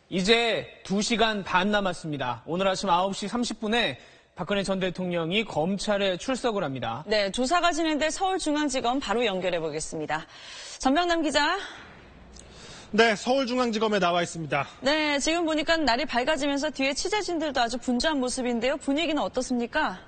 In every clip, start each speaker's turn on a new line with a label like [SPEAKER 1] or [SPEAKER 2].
[SPEAKER 1] 이제 2시간 반 남았습니다. 오늘 아침 9시 30분에 박근혜 전 대통령이 검찰에 출석을 합니다.
[SPEAKER 2] 네, 조사가 진행될 서울중앙지검 바로 연결해 보겠습니다. 전병남 기자.
[SPEAKER 3] 네, 서울중앙지검에 나와 있습니다.
[SPEAKER 2] 네, 지금 보니까 날이 밝아지면서 뒤에 취재진들도 아주 분주한 모습인데요. 분위기는 어떻습니까?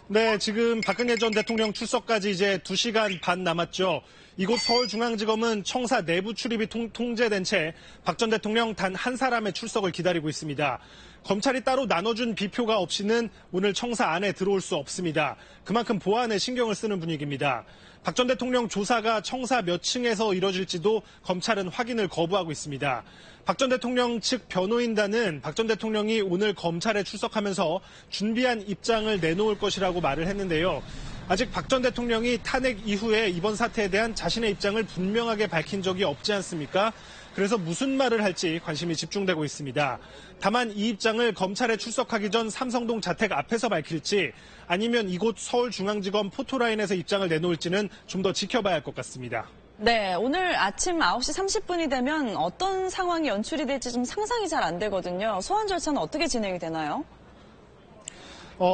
[SPEAKER 3] 네, 지금 박근혜 전 대통령 출석까지 이제 2시간 반 남았죠. 이곳 서울중앙지검은 청사 내부 출입이 통제된 채 박 전 대통령 단 한 사람의 출석을 기다리고 있습니다. 검찰이 따로 나눠준 비표가 없이는 오늘 청사 안에 들어올 수 없습니다. 그만큼 보안에 신경을 쓰는 분위기입니다. 박 전 대통령 조사가 청사 몇 층에서 이뤄질지도 검찰은 확인을 거부하고 있습니다. 박 전 대통령 측 변호인단은 박 전 대통령이 오늘 검찰에 출석하면서 준비한 입장을 내놓을 것이라고 말을 했는데요. 아직 박 전 대통령이 탄핵 이후에 이번 사태에 대한 자신의 입장을 분명하게 밝힌 적이 없지 않습니까? 그래서 무슨 말을 할지 관심이 집중되고 있습니다. 다만 이 입장을 검찰에 출석하기 전 삼성동 자택 앞에서 밝힐지 아니면 이곳 서울중앙지검 포토라인에서 입장을 내놓을지는 좀 더 지켜봐야 할 것 같습니다.
[SPEAKER 2] 네, 오늘 아침 9시 30분이 되면 어떤 상황이 연출이 될지 좀 상상이 잘 안 되거든요. 소환 절차는 어떻게 진행이 되나요?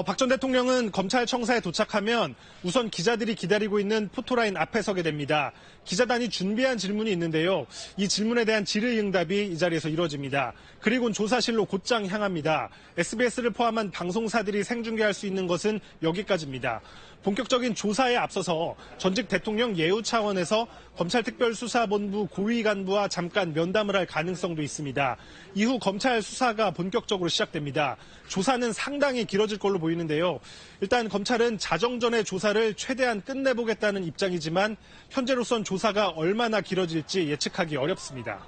[SPEAKER 3] 박 전 대통령은 검찰청사에 도착하면 우선 기자들이 기다리고 있는 포토라인 앞에 서게 됩니다. 기자단이 준비한 질문이 있는데요. 이 질문에 대한 질의응답이 이 자리에서 이루어집니다. 그리고는 조사실로 곧장 향합니다. SBS를 포함한 방송사들이 생중계할 수 있는 것은 여기까지입니다. 본격적인 조사에 앞서서 전직 대통령 예우 차원에서 검찰특별수사본부 고위 간부와 잠깐 면담을 할 가능성도 있습니다. 이후 검찰 수사가 본격적으로 시작됩니다. 조사는 상당히 길어질 걸로 보이는데요. 일단 검찰은 자정전의 조사를 최대한 끝내보겠다는 입장이지만 현재로선 조사가 얼마나 길어질지 예측하기 어렵습니다.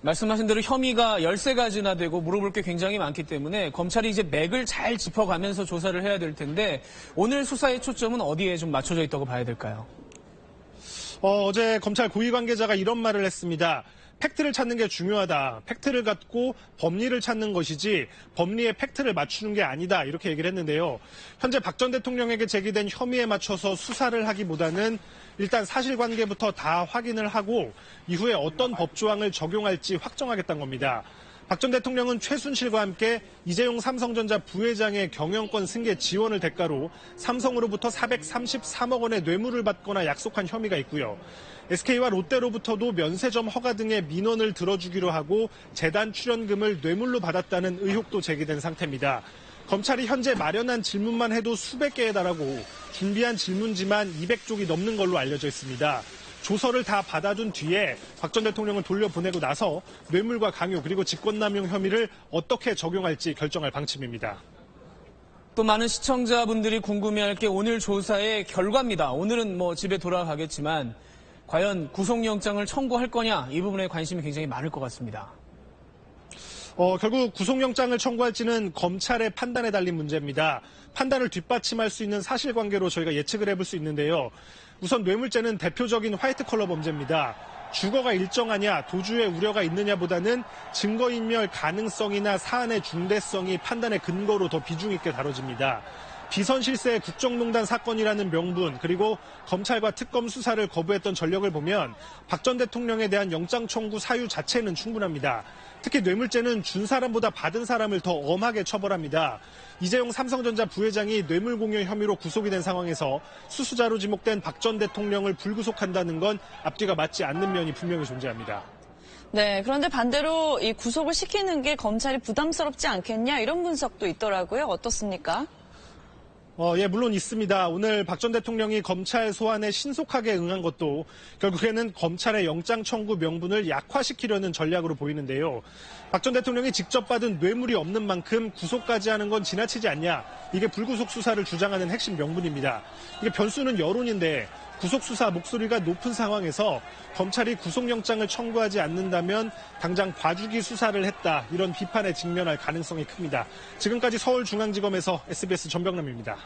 [SPEAKER 1] 말씀하신 대로 혐의가 13가지나 되고 물어볼 게 굉장히 많기 때문에 검찰이 이제 맥을 잘 짚어가면서 조사를 해야 될 텐데 오늘 수사의 초점은 어디에 좀 맞춰져 있다고 봐야 될까요?
[SPEAKER 3] 어제 검찰 고위 관계자가 이런 말을 했습니다. 팩트를 찾는 게 중요하다. 팩트를 갖고 법리를 찾는 것이지 법리에 팩트를 맞추는 게 아니다. 이렇게 얘기를 했는데요. 현재 박 전 대통령에게 제기된 혐의에 맞춰서 수사를 하기보다는 일단 사실관계부터 다 확인을 하고 이후에 어떤 법조항을 적용할지 확정하겠다는 겁니다. 박 전 대통령은 최순실과 함께 이재용 삼성전자 부회장의 경영권 승계 지원을 대가로 삼성으로부터 433억 원의 뇌물을 받거나 약속한 혐의가 있고요. SK와 롯데로부터도 면세점 허가 등의 민원을 들어주기로 하고 재단 출연금을 뇌물로 받았다는 의혹도 제기된 상태입니다. 검찰이 현재 마련한 질문만 해도 수백 개에 달하고 준비한 질문지만 200쪽이 넘는 걸로 알려져 있습니다. 조서를 다 받아둔 뒤에 박 전 대통령을 돌려보내고 나서 뇌물과 강요 그리고 직권남용 혐의를 어떻게 적용할지 결정할 방침입니다.
[SPEAKER 1] 또 많은 시청자분들이 궁금해할 게 오늘 조사의 결과입니다. 오늘은 집에 돌아가겠지만 과연 구속영장을 청구할 거냐 이 부분에 관심이 굉장히 많을 것 같습니다.
[SPEAKER 3] 결국 구속영장을 청구할지는 검찰의 판단에 달린 문제입니다. 판단을 뒷받침할 수 있는 사실관계로 저희가 예측을 해볼 수 있는데요. 우선 뇌물죄는 대표적인 화이트 컬러 범죄입니다. 주거가 일정하냐, 도주의 우려가 있느냐보다는 증거인멸 가능성이나 사안의 중대성이 판단의 근거로 더 비중 있게 다뤄집니다. 비선실세 국정농단 사건이라는 명분 그리고 검찰과 특검 수사를 거부했던 전력을 보면 박 전 대통령에 대한 영장 청구 사유 자체는 충분합니다. 특히 뇌물죄는 준 사람보다 받은 사람을 더 엄하게 처벌합니다. 이재용 삼성전자 부회장이 뇌물 공여 혐의로 구속이 된 상황에서 수수자로 지목된 박 전 대통령을 불구속한다는 건 앞뒤가 맞지 않는 면이 분명히 존재합니다.
[SPEAKER 2] 네, 그런데 반대로 이 구속을 시키는 게 검찰이 부담스럽지 않겠냐 이런 분석도 있더라고요. 어떻습니까?
[SPEAKER 3] 예, 물론 있습니다. 오늘 박 전 대통령이 검찰 소환에 신속하게 응한 것도 결국에는 검찰의 영장 청구 명분을 약화시키려는 전략으로 보이는데요. 박 전 대통령이 직접 받은 뇌물이 없는 만큼 구속까지 하는 건 지나치지 않냐. 이게 불구속 수사를 주장하는 핵심 명분입니다. 이게 변수는 여론인데 구속 수사 목소리가 높은 상황에서 검찰이 구속영장을 청구하지 않는다면 당장 봐주기 수사를 했다. 이런 비판에 직면할 가능성이 큽니다. 지금까지 서울중앙지검에서 SBS 전병남입니다.